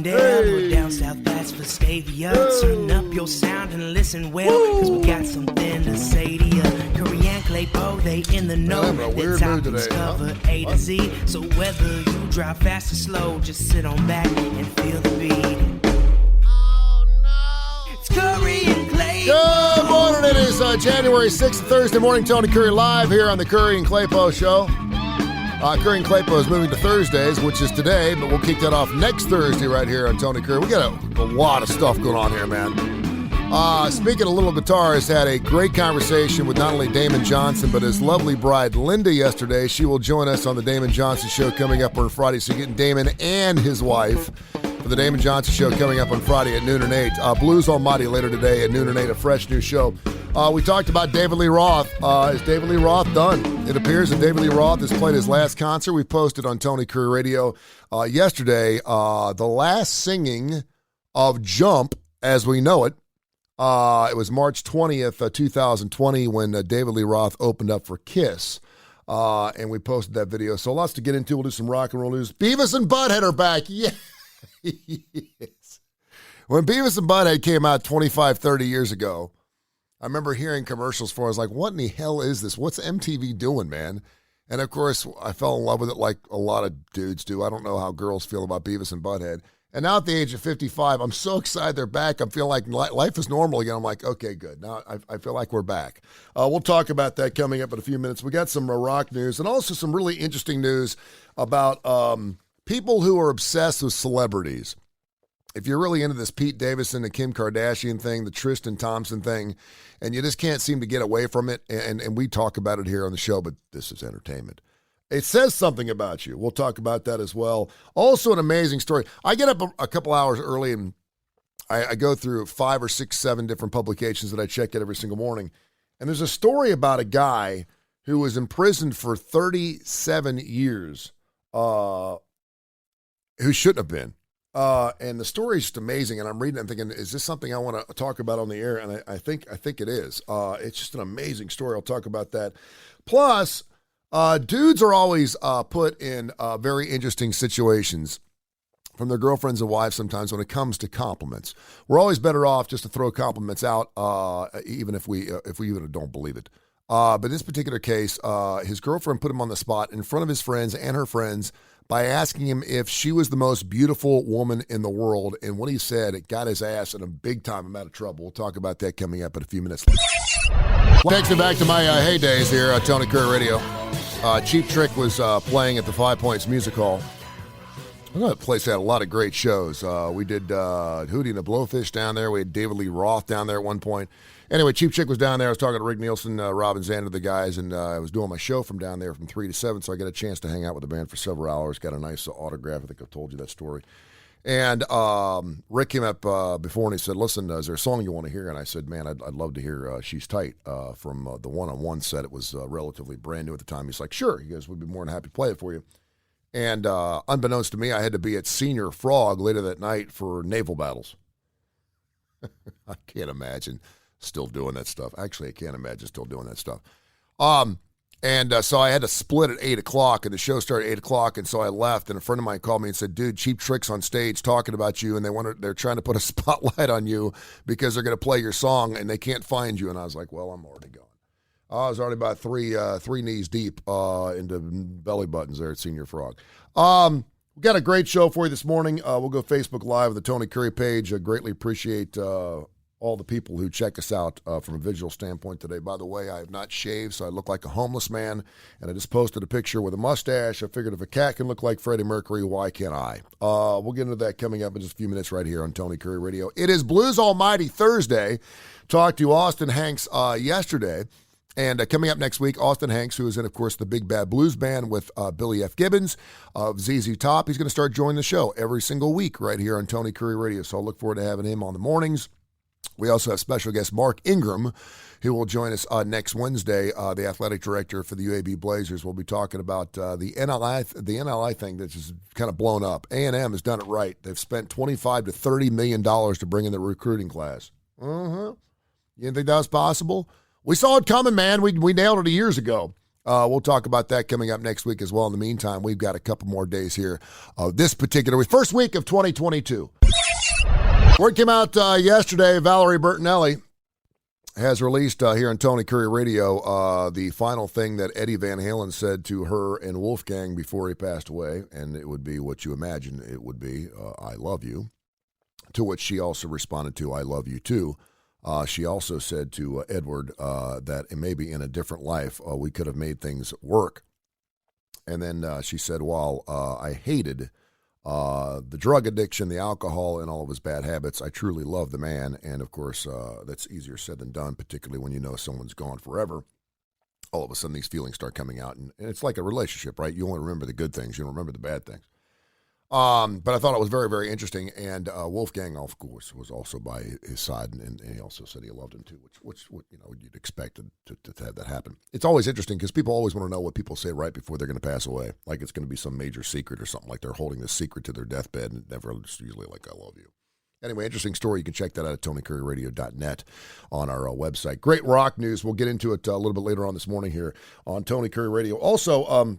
down, we're down south, that's for Stavia. Turn up your sound and listen well, cause we got something to say to ya. Curry and Claypo, they in the know. Their topics cover A to Z. So whether you drive fast or slow, just sit on back and feel the beat. Oh no! It's Curry and Claypo. Good morning, it is January 6th, Thursday morning. Tony Kurre live here on the Curry and Claypo show. Curry and Claypo is moving to Thursdays, which is today, but we'll kick that off next Thursday right here on Tony Kurre. We got a lot of stuff going on here, man. Speaking of little guitars, had a great conversation with not only Damon Johnson, but his lovely bride, Linda, yesterday. She will join us on the Damon Johnson show coming up on Friday. So you're getting Damon and his wife for the Damon Johnson show coming up on Friday at noon and 8. Blues Almighty later today at noon and 8, a fresh new show. We talked about David Lee Roth. Is David Lee Roth done? It appears that David Lee Roth has played his last concert. We posted on Tony Kurre Radio yesterday the last singing of Jump as we know it. It was March 20th, 2020 when David Lee Roth opened up for Kiss. And we posted that video. So lots to get into. We'll do some rock and roll news. Beavis and Butthead are back. Yeah. Yes. When Beavis and Butthead came out 25, 30 years ago, I remember hearing commercials for it. I was like, what in the hell is this? What's MTV doing, man? And, of course, I fell in love with it like a lot of dudes do. I don't know how girls feel about Beavis and Butthead. And now at the age of 55, I'm so excited they're back. I'm feeling like life is normal again. I'm like, okay, good. Now I feel like we're back. We'll talk about that coming up in a few minutes. We got some rock news and also some really interesting news about people who are obsessed with celebrities. If you're really into this Pete Davidson, the Kim Kardashian thing, the Tristan Thompson thing, and you just can't seem to get away from it, and we talk about it here on the show, but this is entertainment. It says something about you. We'll talk about that as well. Also an amazing story. I get up a couple hours early, and I go through 5 or 6, 7 different publications that I check out every single morning, and there's a story about a guy who was imprisoned for 37 years who shouldn't have been. And the story is just amazing, and I'm reading it and thinking, is this something I want to talk about on the air? And I think it is. It's just an amazing story. I'll talk about that. Plus, dudes are always put in very interesting situations from their girlfriends and wives sometimes when it comes to compliments. We're always better off just to throw compliments out, even if we even don't believe it. But in this particular case, his girlfriend put him on the spot in front of his friends and her friends by asking him if she was the most beautiful woman in the world. And what he said, it got his ass in a big time amount of trouble. We'll talk about that coming up in a few minutes. Takes me back to my heydays here at Tony Kurre Radio. Cheap Trick was playing at the 5 Points Music Hall. That place had a lot of great shows. We did Hootie and the Blowfish down there. We had David Lee Roth down there at one point. Anyway, Cheap Trick was down there. I was talking to Rick Nielsen, Robin Zander, the guys, and I was doing my show from down there from 3 to 7, so I got a chance to hang out with the band for several hours. Got a nice autograph. I think I've told you that story. And Rick came up before and he said, listen, is there a song you want to hear? And I said, man, I'd love to hear She's Tight from the one-on-one set. It was relatively brand new at the time. He's like, sure. He goes, we'd be more than happy to play it for you. And unbeknownst to me, I had to be at Senior Frog later that night for naval battles. I can't imagine still doing that stuff. Actually, I can't imagine still doing that stuff. So I had to split at 8 o'clock, and the show started at 8 o'clock, and so I left, and a friend of mine called me and said, dude, Cheap Trick's on stage talking about you, and they're trying to put a spotlight on you because they're going to play your song, and they can't find you. And I was like, well, I'm already gone. I was already about three knees deep into belly buttons there at Senior Frog. We got a great show for you this morning. We'll go Facebook Live with the Tony Kurre page. I greatly appreciate all the people who check us out from a visual standpoint today. By the way, I have not shaved, so I look like a homeless man, and I just posted a picture with a mustache. I figured if a cat can look like Freddie Mercury, why can't I? We'll get into that coming up in just a few minutes right here on Tony Kurre Radio. It is Blues Almighty Thursday. Talked to Austin Hanks yesterday. And coming up next week, Austin Hanks, who is in, of course, the Big Bad Blues Band with Billy F. Gibbons of ZZ Top. He's going to start joining the show every single week right here on Tony Kurre Radio. So I'll look forward to having him on the mornings. We also have special guest Mark Ingram, who will join us next Wednesday, the athletic director for the UAB Blazers. We'll be talking about the NLI thing that's just kind of blown up. A&M has done it right. They've spent $25 to $30 million to bring in the recruiting class. You didn't think that was possible? We saw it coming, man. We nailed it years ago. We'll talk about that coming up next week as well. In the meantime, we've got a couple more days here. This particular week, first week of 2022. Word came out yesterday. Valerie Bertinelli has released here on Tony Kurre Radio the final thing that Eddie Van Halen said to her and Wolfgang before he passed away, and it would be what you imagine it would be, I love you, to which she also responded to, I love you too. She also said to Edward that maybe in a different life we could have made things work. And then she said, while I hated the drug addiction, the alcohol, and all of his bad habits, I truly love the man. And, of course, that's easier said than done, particularly when you know someone's gone forever. All of a sudden, these feelings start coming out. And it's like a relationship, right? You only remember the good things. You don't remember the bad things. But I thought it was very, very interesting. And Wolfgang, of course, was also by his side. And he also said he loved him, too, which you'd expect to have that happen. It's always interesting because people always want to know what people say right before they're going to pass away. Like it's going to be some major secret or something, like they're holding this secret to their deathbed. And it's usually like, I love you. Anyway, interesting story. You can check that out at TonyKurreRadio.net on our website. Great rock news. We'll get into it a little bit later on this morning here on Tony Kurre Radio. Also,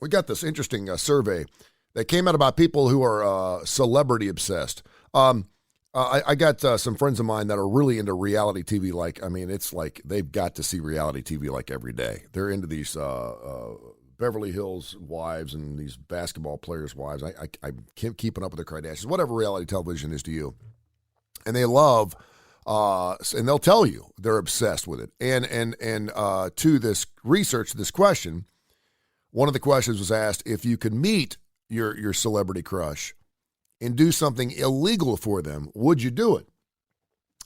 we got this interesting survey that came out about people who are celebrity obsessed. I got some friends of mine that are really into reality TV. It's like they've got to see reality TV like every day. They're into these Beverly Hills wives and these basketball players' wives. I keep keeping up with the Kardashians, whatever reality television is to you. And they love, and they'll tell you they're obsessed with it. And to this research, this question, one of the questions was asked, if you could meet your celebrity crush and do something illegal for them, would you do it?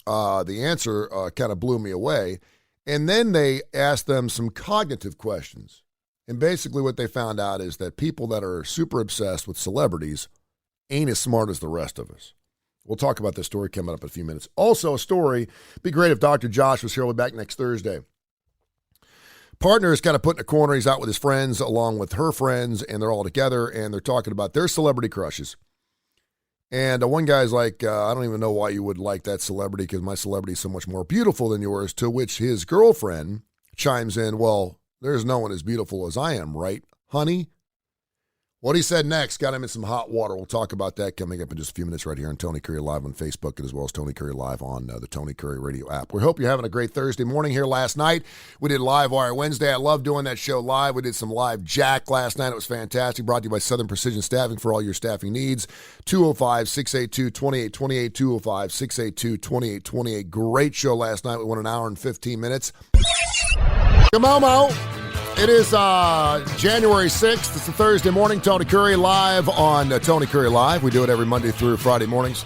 The answer kind of blew me away. And then they asked them some cognitive questions. And basically what they found out is that people that are super obsessed with celebrities ain't as smart as the rest of us. We'll talk about this story coming up in a few minutes. Also a story, be great if Dr. Josh was here. We'll be back next Thursday. Partner is kind of put in a corner. He's out with his friends along with her friends, and they're all together, and they're talking about their celebrity crushes. And one guy's like, I don't even know why you would like that celebrity because my celebrity is so much more beautiful than yours, to which his girlfriend chimes in, well, there's no one as beautiful as I am, right, honey? What he said next got him in some hot water. We'll talk about that coming up in just a few minutes right here on Tony Kurre Live on Facebook, and as well as Tony Kurre Live on the Tony Kurre Radio app. We hope you're having a great Thursday morning here. Last night, we did Live Wire Wednesday. I love doing that show live. We did some live Jack last night. It was fantastic. Brought to you by Southern Precision Staffing for all your staffing needs. 205-682-2828, 205-682-2828. Great show last night. We went an hour and 15 minutes. Momo. It is January 6th. It's a Thursday morning. Tony Kurre Live on Tony Kurre Live. We do it every Monday through Friday mornings.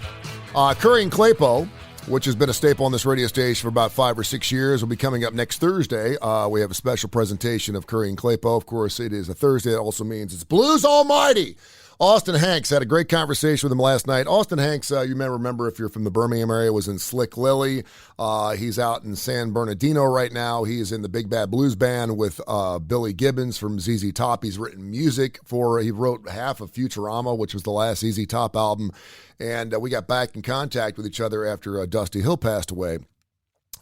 Kurre and Claypo, which has been a staple on this radio station for about 5 or 6 years, will be coming up next Thursday. We have a special presentation of Kurre and Claypo. Of course, it is a Thursday. That also means it's Blues Almighty. Austin Hanks, had a great conversation with him last night. Austin Hanks, you may remember if you're from the Birmingham area, was in Slick Lily. He's out in San Bernardino right now. He is in the Big Bad Blues Band with Billy Gibbons from ZZ Top. He wrote half of Futurama, which was the last ZZ Top album. And we got back in contact with each other after Dusty Hill passed away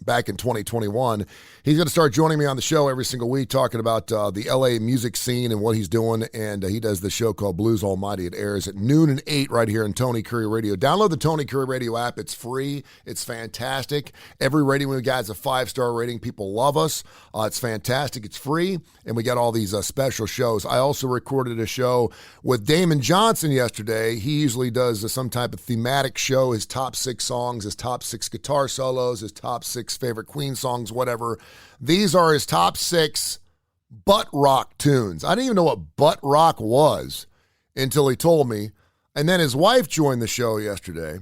back in 2021. He's going to start joining me on the show every single week talking about the LA music scene and what he's doing, and he does the show called Blues Almighty. It airs at noon and 8 right here on Tony Kurre Radio. Download the Tony Kurre Radio app. It's free. It's fantastic. Every rating we got is a 5-star rating. People love us. It's fantastic. It's free, and we got all these special shows. I also recorded a show with Damon Johnson yesterday. He usually does some type of thematic show, his top 6 songs, his top 6 guitar solos, his top 6 favorite Queen songs, whatever. These are his top 6 butt rock tunes. I didn't even know what butt rock was until he told me. And then his wife joined the show yesterday,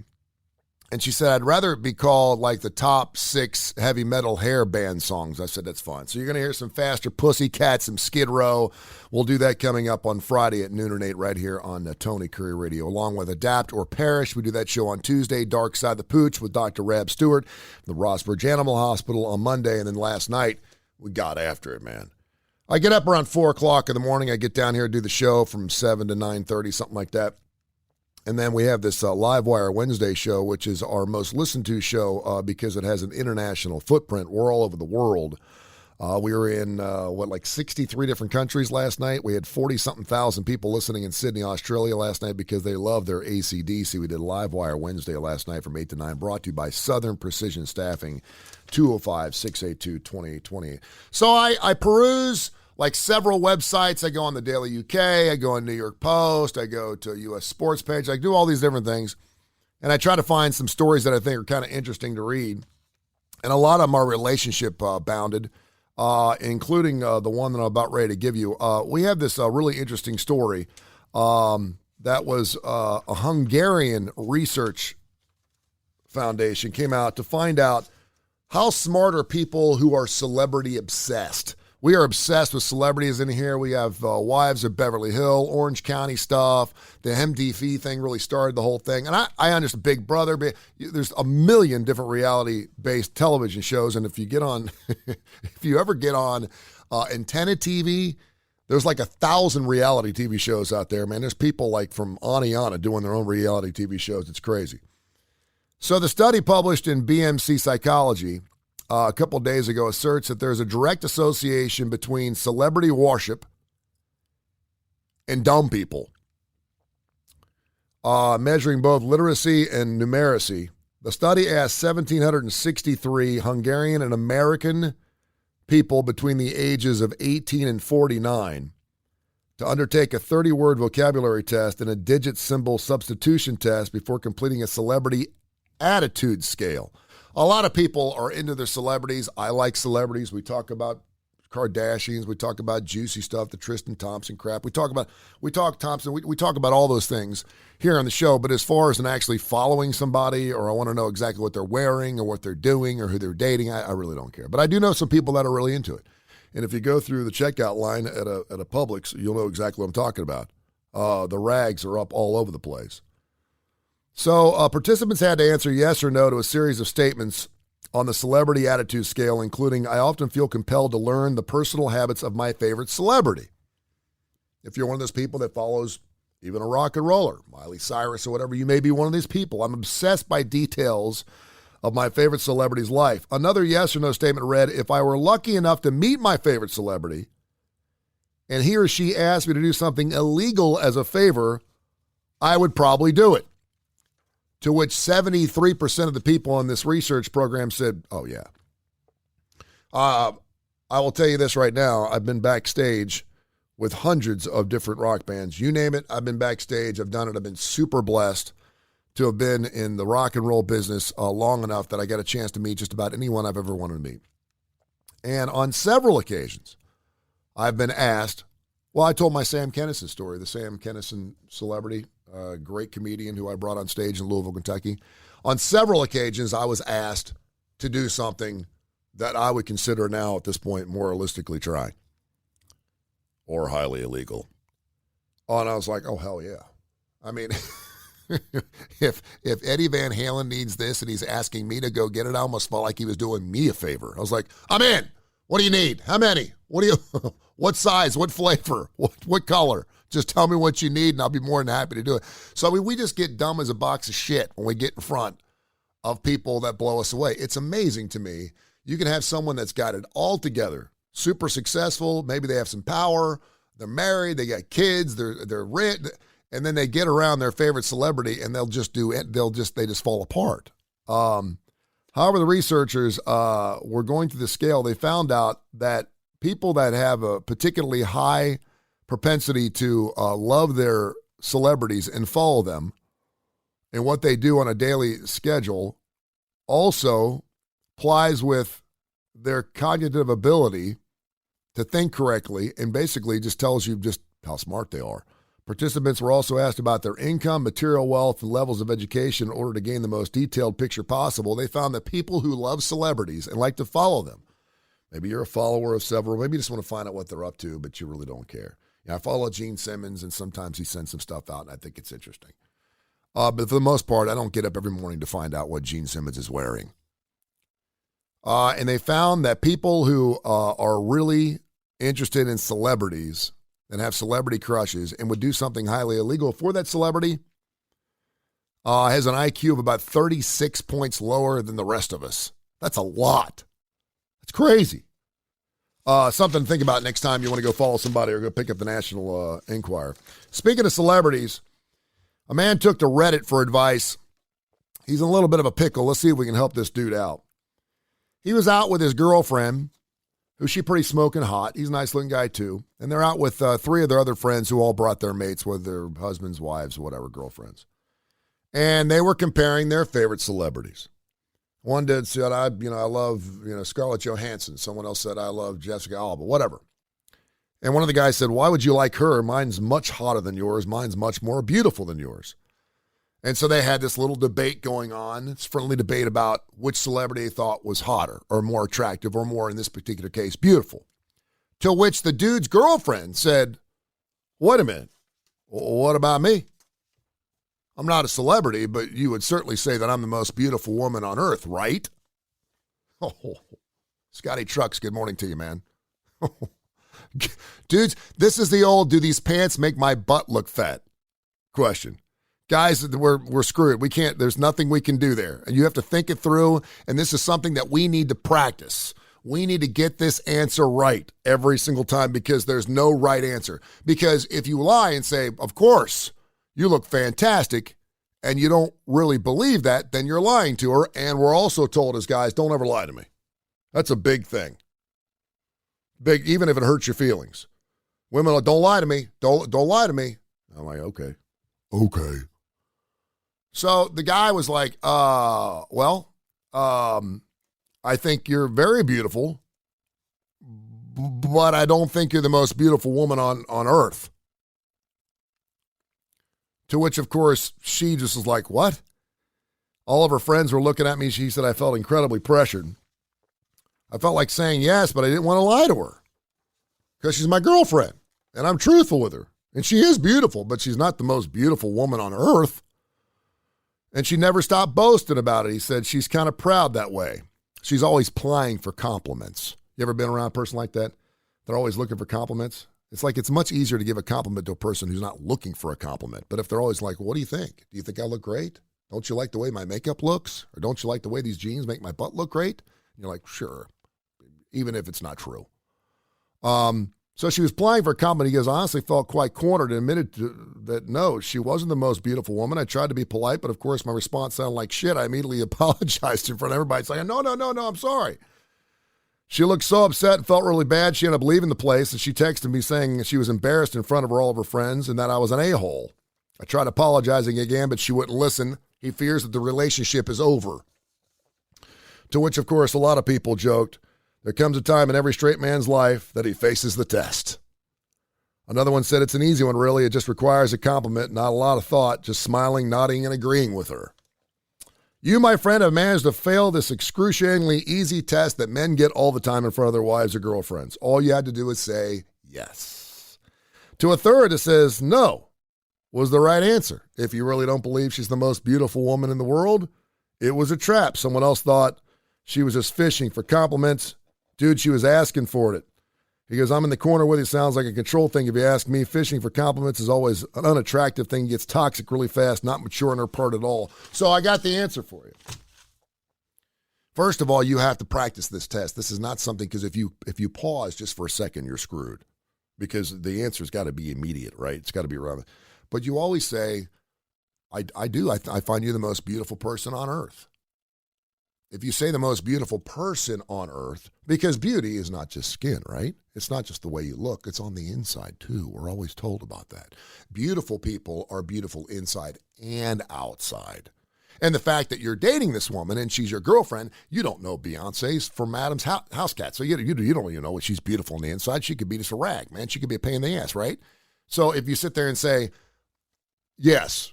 and she said, I'd rather it be called like the top 6 heavy metal hair band songs. I said, that's fine. So you're going to hear some Faster Pussycat, some Skid Row. We'll do that coming up on Friday at noon and 8 right here on Tony Kurre Radio, along with Adapt or Perish. We do that show on Tuesday, Dark Side of the Pooch with Dr. Rab Stewart, the Rossbridge Animal Hospital on Monday. And then last night, we got after it, man. I get up around 4 o'clock in the morning. I get down here and do the show from 7 to 9:30, something like that. And then we have this Live Wire Wednesday show, which is our most listened to show because it has an international footprint. We're all over the world. We were in, like 63 different countries last night. We had 40-something thousand people listening in Sydney, Australia last night because they love their AC/DC. We did Live Wire Wednesday last night from 8 to 9, brought to you by Southern Precision Staffing, 205-682-2028. So I peruse like several websites. I go on the Daily UK, I go on New York Post, I go to U.S. Sports Page. I do all these different things, and I try to find some stories that I think are kind of interesting to read. And a lot of them are relationship bounded, including the one that I'm about ready to give you. We have this really interesting story that was a Hungarian research foundation came out to find out how smart are people who are celebrity obsessed. We are obsessed with celebrities in here. We have Wives of Beverly Hills, Orange County stuff. The MTV thing really started the whole thing. And I understand Big Brother. But there's a million different reality-based television shows. And if you get on, if you ever get on Antenna TV, there's like 1,000 reality TV shows out there, man. There's people like from Aniana doing their own reality TV shows. It's crazy. So the study published in BMC Psychology a couple of days ago asserts that there's a direct association between celebrity worship and dumb people, measuring both literacy and numeracy. The study asked 1,763 Hungarian and American people between the ages of 18 and 49 to undertake a 30-word vocabulary test and a digit symbol substitution test before completing a celebrity attitude scale. A lot of people are into their celebrities. I like celebrities. We talk about Kardashians. We talk about juicy stuff, the Tristan Thompson crap. We talk Thompson. We talk about all those things here on the show. But as far as actually following somebody, or I want to know exactly what they're wearing or what they're doing or who they're dating, I really don't care. But I do know some people that are really into it. And if you go through the checkout line at a Publix, you'll know exactly what I'm talking about. The rags are up all over the place. So participants had to answer yes or no to a series of statements on the celebrity attitude scale, including, I often feel compelled to learn the personal habits of my favorite celebrity. If you're one of those people that follows even a rock and roller, Miley Cyrus or whatever, you may be one of these people. I'm obsessed by details of my favorite celebrity's life. Another yes or no statement read, if I were lucky enough to meet my favorite celebrity and he or she asked me to do something illegal as a favor, I would probably do it. To which 73% of the people on this research program said, oh, yeah. I will tell you this right now. I've been backstage with hundreds of different rock bands. You name it, I've been backstage. I've done it. I've been super blessed to have been in the rock and roll business long enough that I got a chance to meet just about anyone I've ever wanted to meet. And on several occasions, I've been asked, well, I told my Sam Kinison story, the Sam Kinison celebrity, a great comedian who I brought on stage in Louisville, Kentucky. On several occasions, I was asked to do something that I would consider now at this point moralistically trying or highly illegal. Oh, and I was like, oh, hell yeah. I mean, if Eddie Van Halen needs this and he's asking me to go get it, I almost felt like he was doing me a favor. I was like, I'm in. What do you need? How many? What size? What flavor? What color? Just tell me what you need, and I'll be more than happy to do it. So, I mean, we just get dumb as a box of shit when we get in front of people that blow us away. It's amazing to me. You can have someone that's got it all together, super successful. Maybe they have some power. They're married. They got kids. They're rich, and then they get around their favorite celebrity, and they just fall apart. However, the researchers were going through the scale. They found out that people that have a particularly high propensity to love their celebrities and follow them and what they do on a daily schedule also plies with their cognitive ability to think correctly and basically just tells you just how smart they are. Participants were also asked about their income, material wealth, and levels of education in order to gain the most detailed picture possible. They found that people who love celebrities and like to follow them, maybe you're a follower of several, maybe you just want to find out what they're up to, but you really don't care. Yeah, I follow Gene Simmons, and sometimes he sends some stuff out, and I think it's interesting. But for the most part, I don't get up every morning to find out what Gene Simmons is wearing. And they found that people who are really interested in celebrities and have celebrity crushes and would do something highly illegal for that celebrity has an IQ of about 36 points lower than the rest of us. That's a lot. That's crazy. Something to think about next time you want to go follow somebody or go pick up the National Enquirer. Speaking of celebrities, a man took to Reddit for advice. He's in a little bit of a pickle. Let's see if we can help this dude out. He was out with his girlfriend, who she pretty smoking hot. He's a nice-looking guy, too. And they're out with 3 of their other friends who all brought their mates, whether their husbands, wives, whatever, girlfriends. And they were comparing their favorite celebrities. One dude said, I love, Scarlett Johansson. Someone else said, I love Jessica Alba, whatever. And one of the guys said, why would you like her? Mine's much hotter than yours. Mine's much more beautiful than yours. And so they had this little debate going on. It's a friendly debate about which celebrity they thought was hotter or more attractive or more, in this particular case, beautiful. To which the dude's girlfriend said, wait a minute, what about me? I'm not a celebrity, but you would certainly say that I'm the most beautiful woman on earth, right? Oh, Scotty Trucks, good morning to you, man. Dudes, this is the old, do these pants make my butt look fat question. Guys, we're screwed. We can't, there's nothing we can do there. And you have to think it through, and this is something that we need to practice. We need to get this answer right every single time because there's no right answer. Because if you lie and say, of course, you look fantastic, and you don't really believe that, then you're lying to her. And we're also told as guys, don't ever lie to me. That's a big thing. Big, even if it hurts your feelings. Women are, don't lie to me. Don't lie to me. I'm like, okay. So the guy was like, I think you're very beautiful, but I don't think you're the most beautiful woman on earth. To which, of course, she just was like, what? All of her friends were looking at me. She said, I felt incredibly pressured. I felt like saying yes, but I didn't want to lie to her because she's my girlfriend and I'm truthful with her. And she is beautiful, but she's not the most beautiful woman on earth. And she never stopped boasting about it. He said she's kind of proud that way. She's always plying for compliments. You ever been around a person like that? They're always looking for compliments. It's like it's much easier to give a compliment to a person who's not looking for a compliment. But if they're always like, what do you think? Do you think I look great? Don't you like the way my makeup looks? Or don't you like the way these jeans make my butt look great? And you're like, sure, even if it's not true. So she was applying for a compliment. He goes, I honestly felt quite cornered and admitted that no, she wasn't the most beautiful woman. I tried to be polite, but of course my response sounded like shit. I immediately apologized in front of everybody saying, no, I'm sorry. She looked so upset and felt really bad. She ended up leaving the place, and she texted me saying she was embarrassed in front of all of her friends and that I was an a-hole. I tried apologizing again, but she wouldn't listen. He fears that the relationship is over. To which, of course, a lot of people joked, there comes a time in every straight man's life that he faces the test. Another one said it's an easy one, really. It just requires a compliment, not a lot of thought, just smiling, nodding, and agreeing with her. You, my friend, have managed to fail this excruciatingly easy test that men get all the time in front of their wives or girlfriends. All you had to do is say yes. To a third, it says no was the right answer. If you really don't believe she's the most beautiful woman in the world, it was a trap. Someone else thought she was just fishing for compliments. Dude, she was asking for it. He goes, I'm in the corner with you. Sounds like a control thing. If you ask me, fishing for compliments is always an unattractive thing. It gets toxic really fast, not mature on her part at all. So I got the answer for you. First of all, you have to practice this test. This is not something, because if you pause just for a second, you're screwed. Because the answer's got to be immediate, right? It's got to be around. But you always say, I do. I find you the most beautiful person on earth. If you say the most beautiful person on earth, because beauty is not just skin, right? It's not just the way you look. It's on the inside, too. We're always told about that. Beautiful people are beautiful inside and outside. And the fact that you're dating this woman and she's your girlfriend, you don't know Beyonce's from Adam's house cat. So you don't even know what she's beautiful on the inside. She could be just a rag, man. She could be a pain in the ass, right? So if you sit there and say, yes,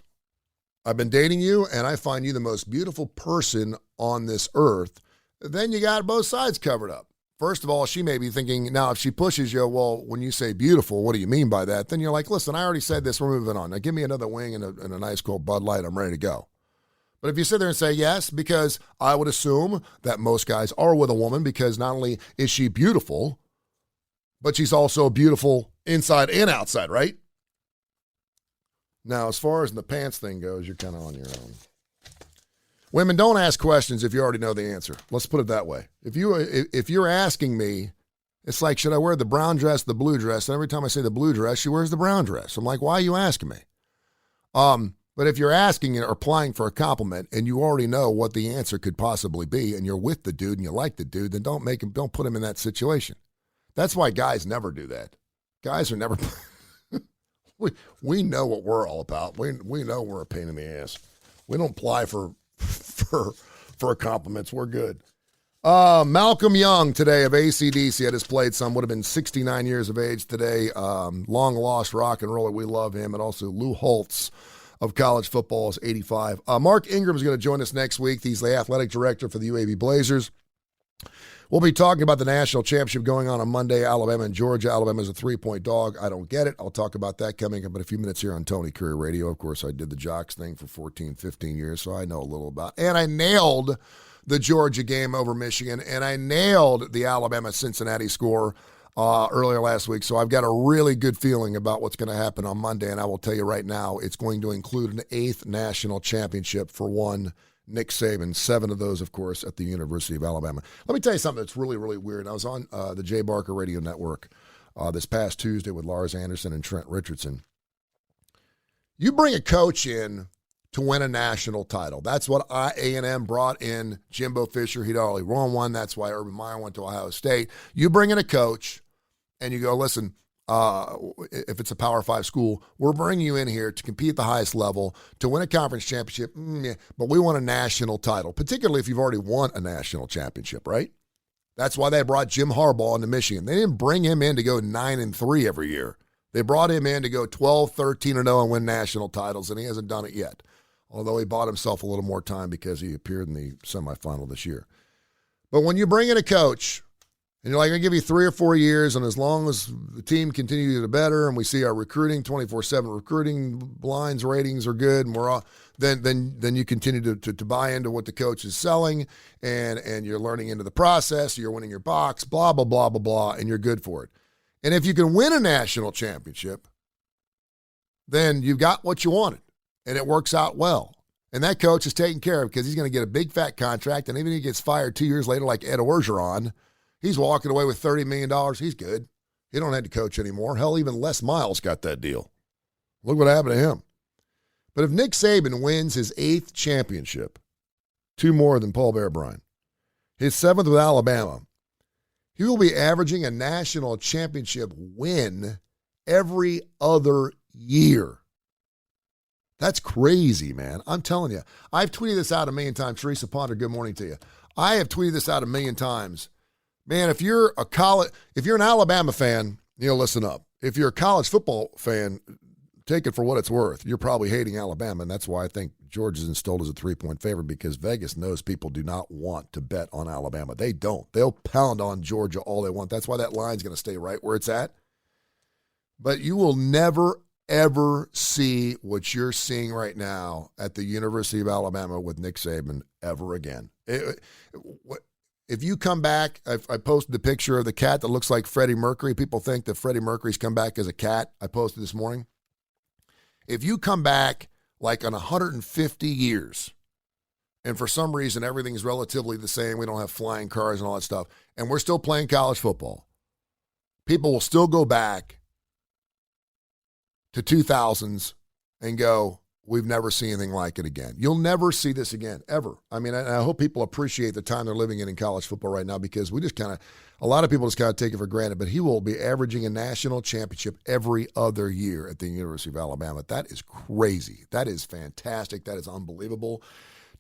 I've been dating you, and I find you the most beautiful person on this earth, then you got both sides covered up. First of all, she may be thinking, now if she pushes you, well, when you say beautiful, what do you mean by that? Then you're like, listen, I already said this, we're moving on. Now give me another wing and a nice cold Bud Light, I'm ready to go. But if you sit there and say yes, because I would assume that most guys are with a woman because not only is she beautiful, but she's also beautiful inside and outside, right? Now, as far as the pants thing goes, you're kind of on your own. Women, don't ask questions if you already know the answer. Let's put it that way. If you're asking me It's like, should I wear the brown dress, the blue dress? And every time I say the blue dress, she wears the brown dress. I'm like, why are you asking me? But if you're asking or applying for a compliment and you already know what the answer could possibly be and you're with the dude and you like the dude, then don't put him in that situation. That's why guys never do that. Guys are never we know what we're all about. We know we're a pain in the ass. We don't apply for compliments. We're good. Malcolm Young today of AC/DC had his played some, would have been 69 years of age today. Long lost rock and roller. We love him. And also Lou Holtz of college football is 85. Mark Ingram is going to join us next week. He's the athletic director for the UAB Blazers. We'll be talking about the national championship going on Monday, Alabama and Georgia. Alabama's a 3-point dog. I don't get it. I'll talk about that coming up in a few minutes here on Tony Kurre Radio. Of course, I did the Jocks thing for 14, 15 years, so I know a little about it. And I nailed the Georgia game over Michigan, and I nailed the Alabama-Cincinnati score earlier last week. So I've got a really good feeling about what's going to happen on Monday, and I will tell you right now, it's going to include an 8th national championship for one Nick Saban, 7 of those, of course, at the University of Alabama. Let me tell you something that's really, really weird. I was on the Jay Barker Radio Network this past Tuesday with Lars Anderson and Trent Richardson. You bring a coach in to win a national title. That's what A&M brought in Jimbo Fisher. He'd already won one. That's why Urban Meyer went to Ohio State. You bring in a coach, and you go, listen, if it's a Power 5 school, we're bringing you in here to compete at the highest level, to win a conference championship, but we want a national title, particularly if you've already won a national championship, right? That's why they brought Jim Harbaugh into Michigan. They didn't bring him in to go 9-3 every year. They brought him in to go 12, 13-0 and win national titles, and he hasn't done it yet, although he bought himself a little more time because he appeared in the semifinal this year. But when you bring in a coach, and you're like, I'm going to give you 3 or 4 years, and as long as the team continues to get better and we see our recruiting, 24/7 recruiting blinds ratings are good, and we're all, then you continue to buy into what the coach is selling, and you're learning into the process, you're winning your box, blah, blah, blah, blah, blah, and you're good for it. And if you can win a national championship, then you've got what you wanted, and it works out well. And that coach is taken care of because he's going to get a big, fat contract, and even if he gets fired 2 years later like Ed Orgeron, he's walking away with $30 million. He's good. He don't have to coach anymore. Hell, even Les Miles got that deal. Look what happened to him. But if Nick Saban wins his 8th championship, 2 more than Paul Bear Bryant, his 7th with Alabama, he will be averaging a national championship win every other year. That's crazy, man. I'm telling you. I've tweeted this out a million times. Teresa Ponder, good morning to you. I have tweeted this out a million times. Man, if you're an Alabama fan, listen up. If you're a college football fan, take it for what it's worth. You're probably hating Alabama, and that's why I think Georgia's installed as a 3-point favorite, because Vegas knows people do not want to bet on Alabama. They don't. They'll pound on Georgia all they want. That's why that line's going to stay right where it's at. But you will never, ever see what you're seeing right now at the University of Alabama with Nick Saban ever again. If you come back, I posted the picture of the cat that looks like Freddie Mercury. People think that Freddie Mercury's come back as a cat. I posted this morning. If you come back like on 150 years, and for some reason everything's relatively the same, we don't have flying cars and all that stuff, and we're still playing college football, people will still go back to 2000s and go, we've never seen anything like it again. You'll never see this again, ever. I mean, I hope people appreciate the time they're living in college football right now, because a lot of people just kind of take it for granted, but he will be averaging a national championship every other year at the University of Alabama. That is crazy. That is fantastic. That is unbelievable.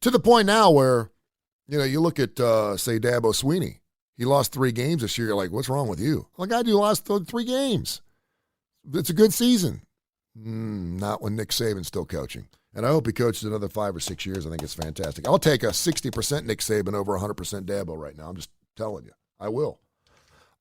To the point now where, you look at, say, Dabo Swinney. He lost 3 games this year. You're like, what's wrong with you? Well, the guy lost 3 games. It's a good season. Not when Nick Saban's still coaching. And I hope he coaches another 5 or 6 years. I think it's fantastic. I'll take a 60% Nick Saban over 100% Dabo right now. I'm just telling you. I will.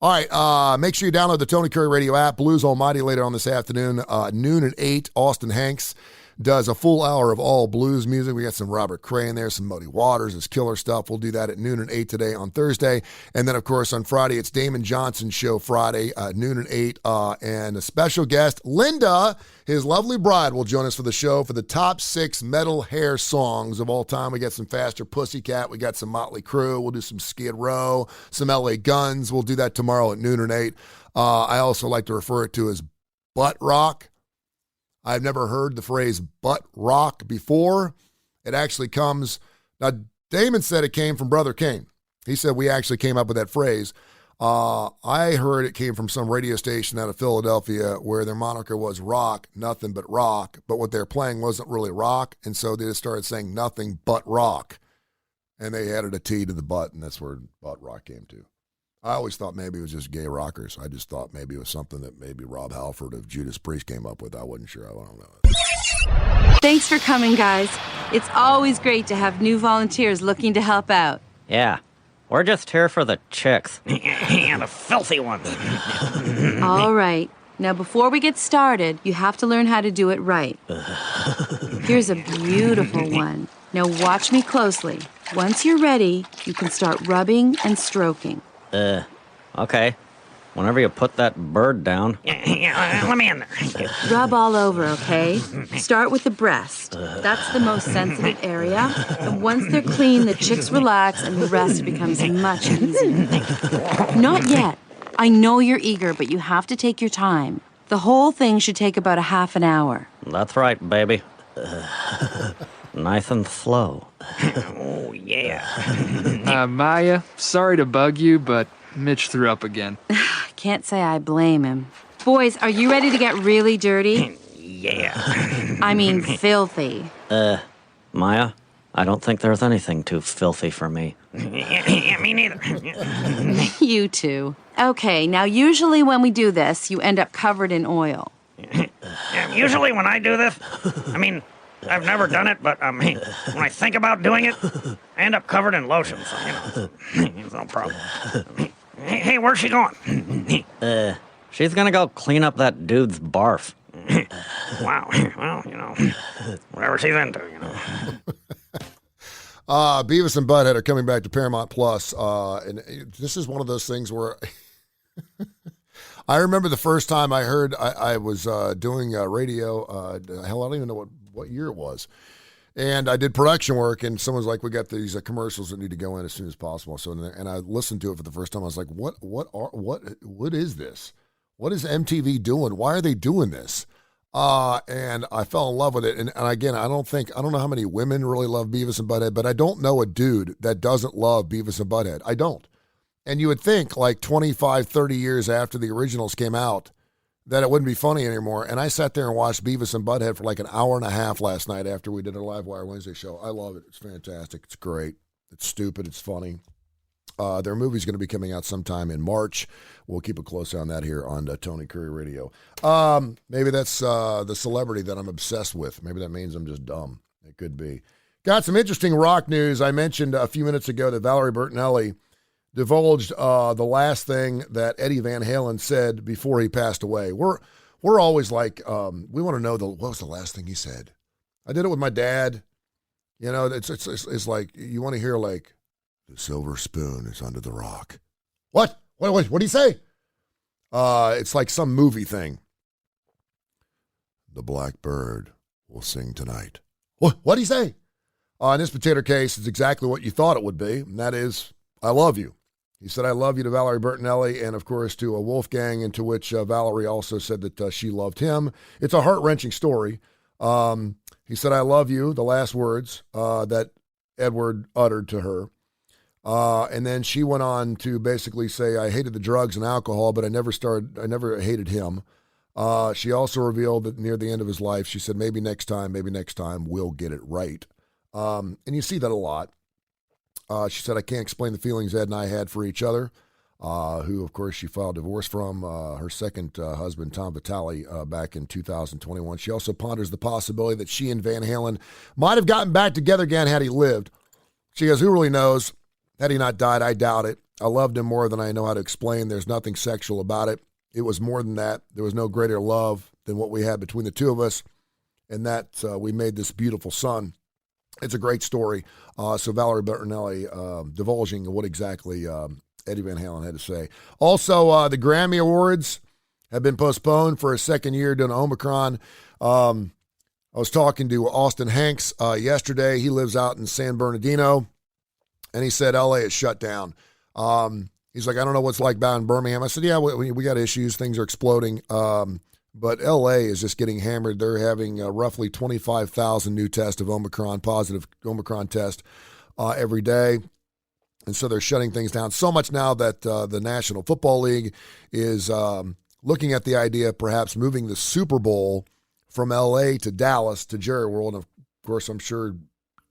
All right, make sure you download the Tony Kurre Radio app. Blues Almighty later on this afternoon, noon at 8, Austin Hanks. does a full hour of all blues music. We got some Robert Cray in there, some Muddy Waters, his killer stuff. We'll do that at noon and 8 today on Thursday. And then, of course, on Friday, it's Damon Johnson's show Friday, noon and 8. And a special guest, Linda, his lovely bride, will join us for the show for the top 6 metal hair songs of all time. We got some Faster Pussycat. We got some Motley Crue. We'll do some Skid Row, some LA Guns. We'll do that tomorrow at noon and 8. I also like to refer it to as butt rock. I've never heard the phrase butt rock before. It actually comes, now Damon said it came from Brother Kane. He said we actually came up with that phrase. I heard it came from some radio station out of Philadelphia where their moniker was rock, nothing but rock, but what they're playing wasn't really rock, and so they just started saying nothing but rock, and they added a T to the butt, and that's where butt rock came to. I always thought maybe it was just gay rockers. I just thought maybe it was something that maybe Rob Halford of Judas Priest came up with. I wasn't sure. I don't know. Thanks for coming, guys. It's always great to have new volunteers looking to help out. Yeah, we're just here for the chicks. And the filthy ones. All right. Now, before we get started, you have to learn how to do it right. Here's a beautiful one. Now, watch me closely. Once you're ready, you can start rubbing and stroking. Okay. Whenever you put that bird down. Let me in there. Rub all over, okay? Start with the breast. That's the most sensitive area. And once they're clean, the chicks relax and the rest becomes much easier. Not yet. I know you're eager, but you have to take your time. The whole thing should take about a half an hour. That's right, baby. Nice and slow. Oh, yeah. Maya, sorry to bug you, but Mitch threw up again. I can't say I blame him. Boys, are you ready to get really dirty? Yeah. I mean filthy. Maya, I don't think there's anything too filthy for me. Yeah, me neither. You too. Okay, now usually when we do this, you end up covered in oil. Usually when I do this, I mean, I've never done it, but when I think about doing it, I end up covered in lotion, so, it's no problem. Hey, where's she going? She's gonna go clean up that dude's barf. Wow, well, whatever she's into, Beavis and Butthead are coming back to Paramount Plus, and this is one of those things where I remember the first time I heard, I was doing radio, hell, I don't even know what year it was, and I did production work, and someone's like, we got these commercials that need to go in as soon as possible, so, and I listened to it for the first time. I was like, what is this? What is MTV doing? Why are they doing this? And I fell in love with it. And again, I don't know how many women really love Beavis and Butthead, but I don't know a dude that doesn't love Beavis and Butthead. I don't. And you would think like 25, 30 years after the originals came out that it wouldn't be funny anymore. And I sat there and watched Beavis and Butthead for like an hour and a half last night after we did a Live Wire Wednesday show. I love it. It's fantastic. It's great. It's stupid. It's funny. Their movie's going to be coming out sometime in March. We'll keep a close eye on that here on Tony Kurre Radio. Maybe that's the celebrity that I'm obsessed with. Maybe that means I'm just dumb. It could be. Got some interesting rock news. I mentioned a few minutes ago that Valerie Bertinelli divulged the last thing that Eddie Van Halen said before he passed away. We're always like, we want to know what was the last thing he said. I did it with my dad. You know, it's like you want to hear like, the silver spoon is under the rock. What did he say? It's like some movie thing. The black bird will sing tonight. What did he say? In this particular case, it's exactly what you thought it would be, and that is, I love you. He said, I love you to Valerie Bertinelli, and of course to a Wolfgang, and to which Valerie also said that she loved him. It's a heart-wrenching story. He said, I love you, the last words that Edward uttered to her. And then she went on to basically say, I hated the drugs and alcohol, but I never hated him. She also revealed that near the end of his life, she said, maybe next time we'll get it right. And you see that a lot. She said, I can't explain the feelings Ed and I had for each other, who, of course, she filed divorce from her second husband, Tom Vitale, back in 2021. She also ponders the possibility that she and Van Halen might have gotten back together again had he lived. She goes, who really knows? Had he not died, I doubt it. I loved him more than I know how to explain. There's nothing sexual about it. It was more than that. There was no greater love than what we had between the two of us. and that we made this beautiful son. It's a great story. So Valerie Bertinelli divulging what exactly Eddie Van Halen had to say. Also, the Grammy Awards have been postponed for a second year due to Omicron. I was talking to Austin Hanks yesterday. He lives out in San Bernardino, and he said L.A. is shut down. He's like, I don't know what's like down in Birmingham. I said, yeah, we got issues. Things are exploding. But L.A. is just getting hammered. They're having roughly 25,000 new tests of positive Omicron test every day. And so they're shutting things down so much now that the National Football League is looking at the idea of perhaps moving the Super Bowl from L.A. to Dallas to Jerry World. And, of course, I'm sure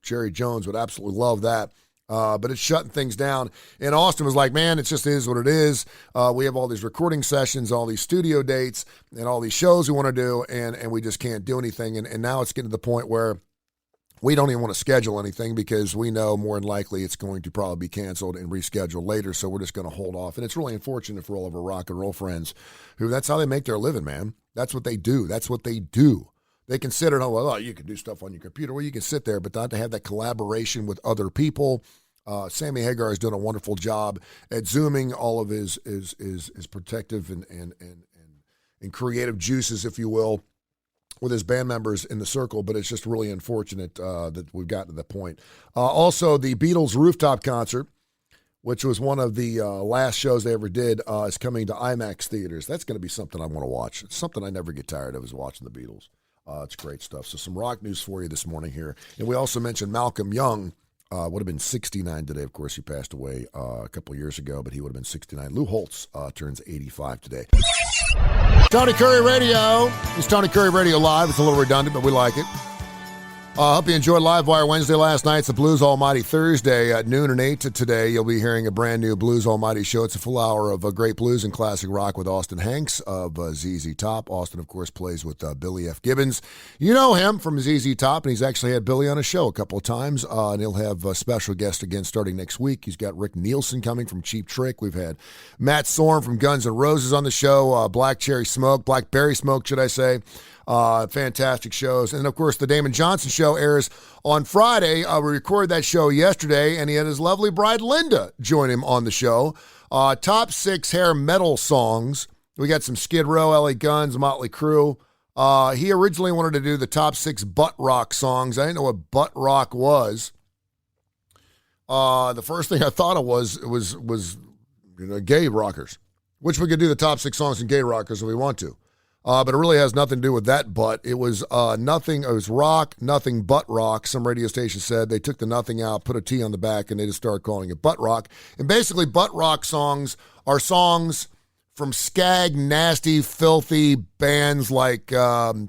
Jerry Jones would absolutely love that. But it's shutting things down. And Austin was like, man, it just is what it is. We have all these recording sessions, all these studio dates, and all these shows we want to do, and we just can't do anything. And now it's getting to the point where we don't even want to schedule anything because we know more than likely it's going to probably be canceled and rescheduled later, so we're just going to hold off. And it's really unfortunate for all of our rock and roll friends who that's how they make their living, man. That's what they do. That's what they do. They consider, you can do stuff on your computer. Well, you can sit there, but not to have that collaboration with other people. Sammy Hagar is doing a wonderful job at Zooming all of his protective and creative juices, if you will, with his band members in the circle, but it's just really unfortunate that we've gotten to that point. Also, the Beatles rooftop concert, which was one of the last shows they ever did, is coming to IMAX theaters. That's going to be something I want to watch. It's something I never get tired of is watching the Beatles. It's great stuff. So some rock news for you this morning here. And we also mentioned Malcolm Young. Would have been 69 today. Of course, he passed away a couple of years ago, but he would have been 69. Lou Holtz turns 85 today. Tony Kurre Radio. It's Tony Kurre Radio Live. It's a little redundant, but we like it. Hope you enjoyed Live Wire Wednesday last night. It's the Blues Almighty Thursday at noon and 8 to today. You'll be hearing a brand new Blues Almighty show. It's a full hour of great blues and classic rock with Austin Hanks of ZZ Top. Austin, of course, plays with Billy F. Gibbons. You know him from ZZ Top, and he's actually had Billy on a show a couple of times. And he'll have a special guest again starting next week. He's got Rick Nielsen coming from Cheap Trick. We've had Matt Sorum from Guns N' Roses on the show. Blackberry Smoke, should I say. Fantastic shows. And, of course, the Damon Johnson Show airs on Friday. We recorded that show yesterday, and he had his lovely bride, Linda, join him on the show. Top 6 hair metal songs. We got some Skid Row, LA Guns, Motley Crue. He originally wanted to do the top 6 butt rock songs. I didn't know what butt rock was. The first thing I thought of was gay rockers, which we could do the top 6 songs in gay rockers if we want to. But it really has nothing to do with that butt. It was nothing. It was rock, nothing but rock. Some radio station said they took the nothing out, put a T on the back, and they just started calling it butt rock. And basically, butt rock songs are songs from skag, nasty, filthy bands like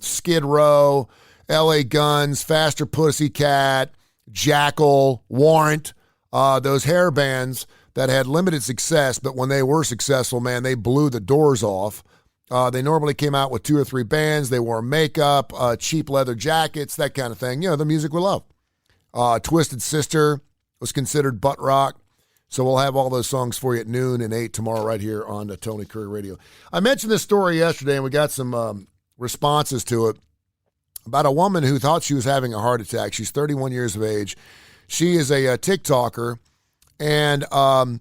Skid Row, LA Guns, Faster Pussycat, Jackal, Warrant, those hair bands that had limited success, but when they were successful, man, they blew the doors off. They normally came out with 2 or 3 bands. They wore makeup, cheap leather jackets, that kind of thing. You know, the music we love. Twisted Sister was considered butt rock. So we'll have all those songs for you at noon and 8 tomorrow right here on the Tony Kurre Radio. I mentioned this story yesterday, and we got some responses to it about a woman who thought she was having a heart attack. She's 31 years of age. She is a TikToker, and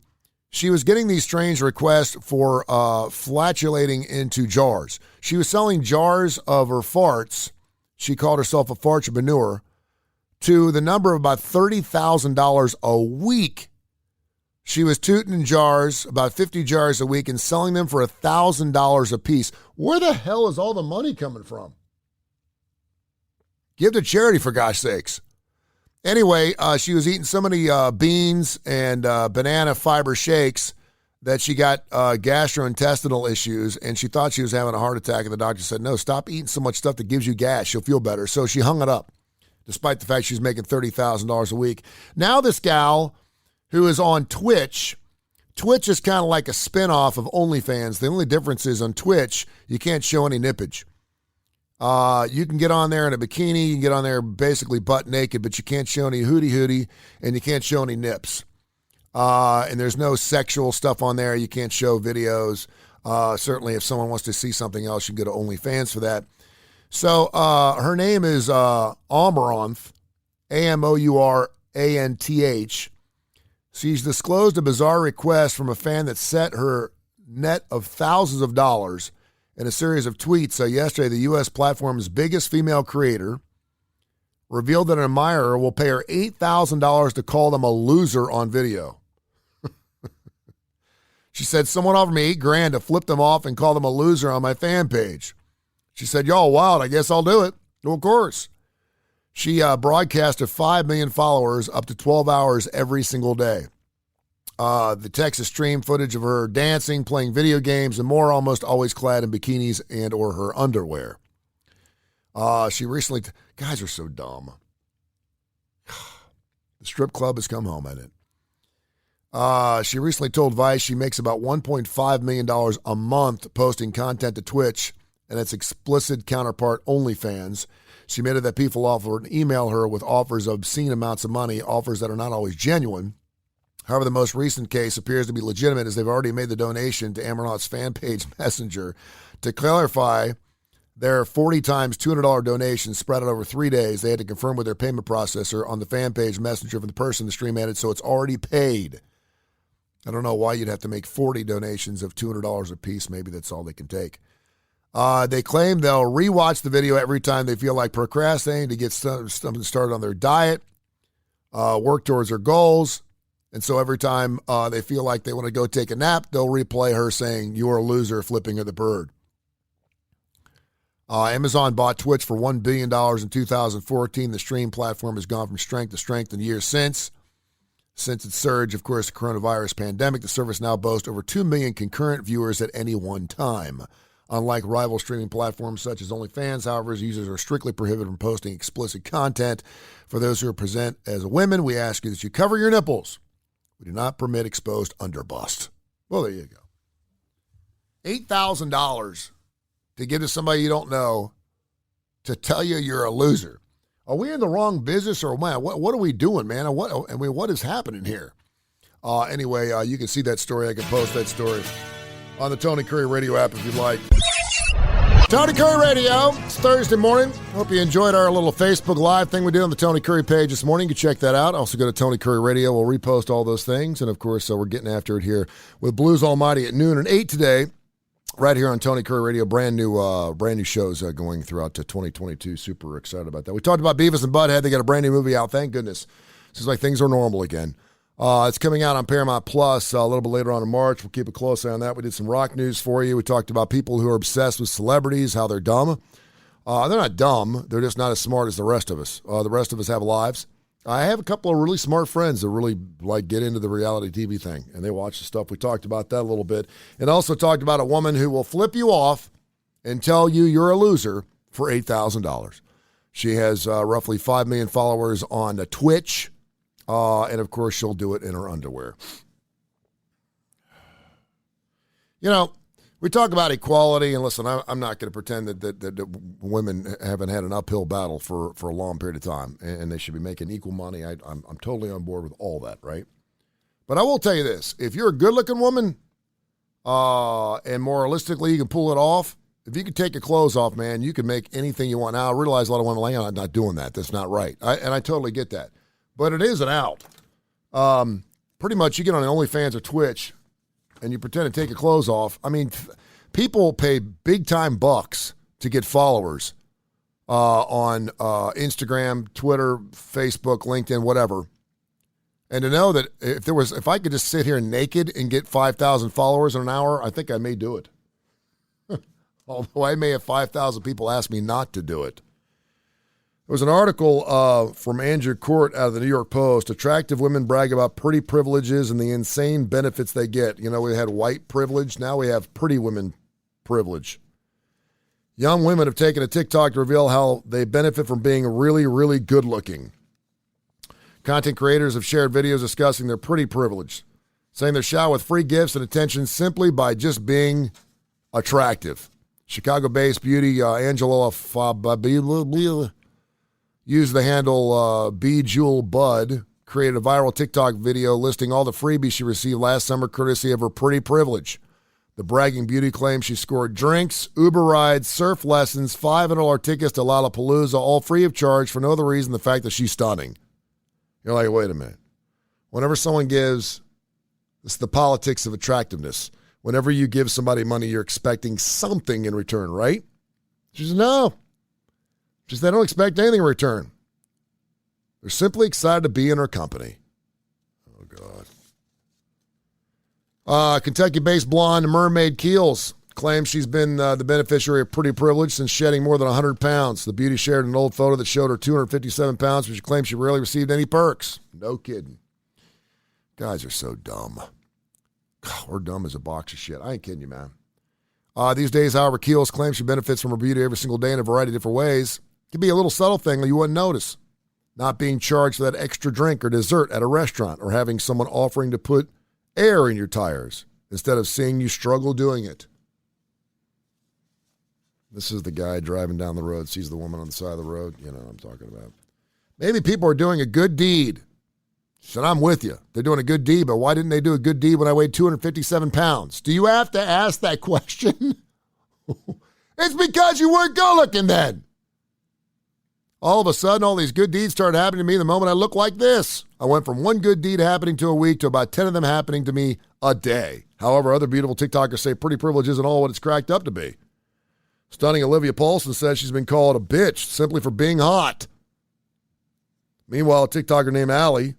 she was getting these strange requests for flatulating into jars. She was selling jars of her farts. She called herself a fartpreneur to the number of about $30,000 a week. She was tooting in jars, about 50 jars a week, and selling them for $1,000 a piece. Where the hell is all the money coming from? Give to charity, for gosh sakes. Anyway, she was eating so many beans and banana fiber shakes that she got gastrointestinal issues, and she thought she was having a heart attack, and the doctor said, no, stop eating so much stuff that gives you gas. You'll feel better. So she hung it up, despite the fact she's making $30,000 a week. Now this gal who is on Twitch is kind of like a spinoff of OnlyFans. The only difference is on Twitch, you can't show any nippage. You can get on there in a bikini, you can get on there basically butt naked, but you can't show any hootie, and you can't show any nips. And there's no sexual stuff on there. You can't show videos. Certainly if someone wants to see something else, you can go to OnlyFans for that. So her name is Amaranth, Amouranth. She's disclosed a bizarre request from a fan that set her net of thousands of dollars in a series of tweets. Yesterday, the U.S. platform's biggest female creator revealed that an admirer will pay her $8,000 to call them a loser on video. She said, someone offered me $8,000 to flip them off and call them a loser on my fan page. She said, y'all wild, I guess I'll do it. Well, of course. She broadcast to 5 million followers up to 12 hours every single day. The Texas streamed footage of her dancing, playing video games, and more, almost always clad in bikinis and or her underwear. She recently... guys are so dumb. The strip club has come home, hasn't it? She recently told Vice she makes about $1.5 million a month posting content to Twitch and its explicit counterpart OnlyFans. She admitted that people offered to email her with offers of obscene amounts of money, offers that are not always genuine. However, the most recent case appears to be legitimate as they've already made the donation to Amaranth's fan page Messenger. To clarify, their 40 times $200 donation spread out over 3 days. They had to confirm with their payment processor on the fan page Messenger from the person the stream added, so it's already paid. I don't know why you'd have to make 40 donations of $200 a piece. Maybe that's all they can take. They claim they'll rewatch the video every time they feel like procrastinating to get something started on their diet, work towards their goals. And so every time they feel like they want to go take a nap, they'll replay her saying, "You are a loser," flipping her the bird. Amazon bought Twitch for $1 billion in 2014. The stream platform has gone from strength to strength in the years since. Since its surge, of course, the coronavirus pandemic, the service now boasts over 2 million concurrent viewers at any one time. Unlike rival streaming platforms such as OnlyFans, however, users are strictly prohibited from posting explicit content. For those who are present as women, we ask you that you cover your nipples. We do not permit exposed underbust. Well, there you go. $8,000 to give to somebody you don't know to tell you you're a loser. Are we in the wrong business, or man, what are we doing, man? What is happening here? Anyway, you can see that story. I can post that story on the Tony Kurre Radio app if you'd like. Tony Kurre Radio. It's Thursday morning. Hope you enjoyed our little Facebook Live thing we did on the Tony Kurre page this morning. You can check that out. Also go to Tony Kurre Radio. We'll repost all those things. And, of course, we're getting after it here with Blues Almighty at noon and 8 today, right here on Tony Kurre Radio. Brand new shows going throughout to 2022. Super excited about that. We talked about Beavis and Butthead. They got a brand new movie out. Thank goodness. Seems like things are normal again. It's coming out on Paramount Plus a little bit later on in March. We'll keep a close eye on that. We did some rock news for you. We talked about people who are obsessed with celebrities, how they're dumb. They're not dumb. They're just not as smart as the rest of us. The rest of us have lives. I have a couple of really smart friends that really get into the reality TV thing, and they watch the stuff. We talked about that a little bit. And also talked about a woman who will flip you off and tell you you're a loser for $8,000. She has roughly 5 million followers on Twitch. And, of course, she'll do it in her underwear. You know, we talk about equality, and listen, I'm not going to pretend that women haven't had an uphill battle for a long period of time, and they should be making equal money. I'm totally on board with all that, right? But I will tell you this. If you're a good-looking woman, and moralistically you can pull it off, if you can take your clothes off, man, you can make anything you want. Now, I realize a lot of women are not doing that. That's not right. And I totally get that. But it is an out. Pretty much you get on OnlyFans or Twitch and you pretend to take your clothes off. I mean, people pay big-time bucks to get followers on Instagram, Twitter, Facebook, LinkedIn, whatever. And to know that if I could just sit here naked and get 5,000 followers in an hour, I think I may do it. Although I may have 5,000 people ask me not to do it. There was an article from Andrew Court out of the New York Post. Attractive women brag about pretty privileges and the insane benefits they get. You know, we had white privilege. Now we have pretty women privilege. Young women have taken to TikTok to reveal how they benefit from being really, really good looking. Content creators have shared videos discussing their pretty privilege, saying they're showered with free gifts and attention simply by just being attractive. Chicago-based beauty Angela Fabiola used the handle BeJewelBud, created a viral TikTok video listing all the freebies she received last summer courtesy of her pretty privilege. The bragging beauty claims she scored drinks, Uber rides, surf lessons, $500 tickets to Lollapalooza, all free of charge for no other reason than the fact that she's stunning. You're like, wait a minute. Whenever someone gives, this is the politics of attractiveness. Whenever you give somebody money, you're expecting something in return, right? She says, no. Just they don't expect anything in return. They're simply excited to be in her company. Oh, God. Kentucky-based blonde Mermaid Keels claims she's been the beneficiary of pretty privilege since shedding more than 100 pounds. The beauty shared an old photo that showed her 257 pounds, but she claims she rarely received any perks. No kidding. Guys are so dumb. God, we're dumb as a box of shit. I ain't kidding you, man. These days, however, Keels claims she benefits from her beauty every single day in a variety of different ways. It could be a little subtle thing that you wouldn't notice. Not being charged for that extra drink or dessert at a restaurant, or having someone offering to put air in your tires instead of seeing you struggle doing it. This is the guy driving down the road, sees the woman on the side of the road. You know what I'm talking about. Maybe people are doing a good deed. She said, I'm with you. They're doing a good deed, but why didn't they do a good deed when I weighed 257 pounds? Do you have to ask that question? It's because you weren't good-looking then. All of a sudden, all these good deeds started happening to me the moment I looked like this. I went from one good deed happening to a week to about 10 of them happening to me a day. However, other beautiful TikTokers say pretty privilege isn't all what it's cracked up to be. Stunning Olivia Paulson says she's been called a bitch simply for being hot. Meanwhile, a TikToker named Allie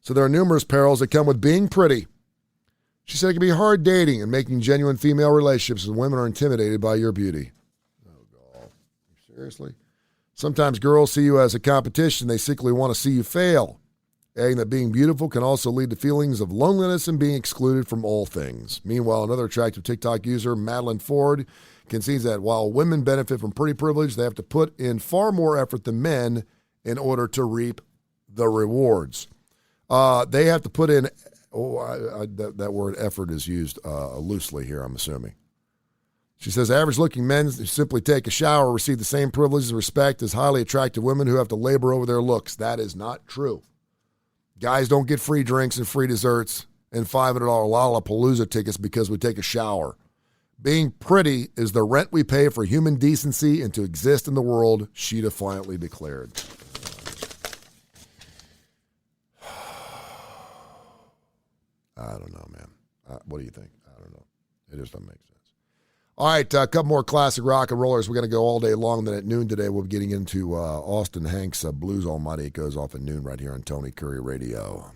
said there are numerous perils that come with being pretty. She said it can be hard dating and making genuine female relationships when women are intimidated by your beauty. Oh, God. Seriously? Sometimes girls see you as a competition. They secretly want to see you fail. Adding that being beautiful can also lead to feelings of loneliness and being excluded from all things. Meanwhile, another attractive TikTok user, Madeline Ford, concedes that while women benefit from pretty privilege, they have to put in far more effort than men in order to reap the rewards. They have to put in, that word effort is used loosely here, I'm assuming. She says average-looking men who simply take a shower receive the same privileges and respect as highly attractive women who have to labor over their looks. That is not true. Guys don't get free drinks and free desserts and $500 Lollapalooza tickets because we take a shower. Being pretty is the rent we pay for human decency and to exist in the world, she defiantly declared. I don't know, man. What do you think? I don't know. It just doesn't make sense. All right, a couple more classic rock and rollers. We're going to go all day long. Then at noon today, we'll be getting into Austin Hanks' Blues Almighty. It goes off at noon right here on Tony Kurre Radio.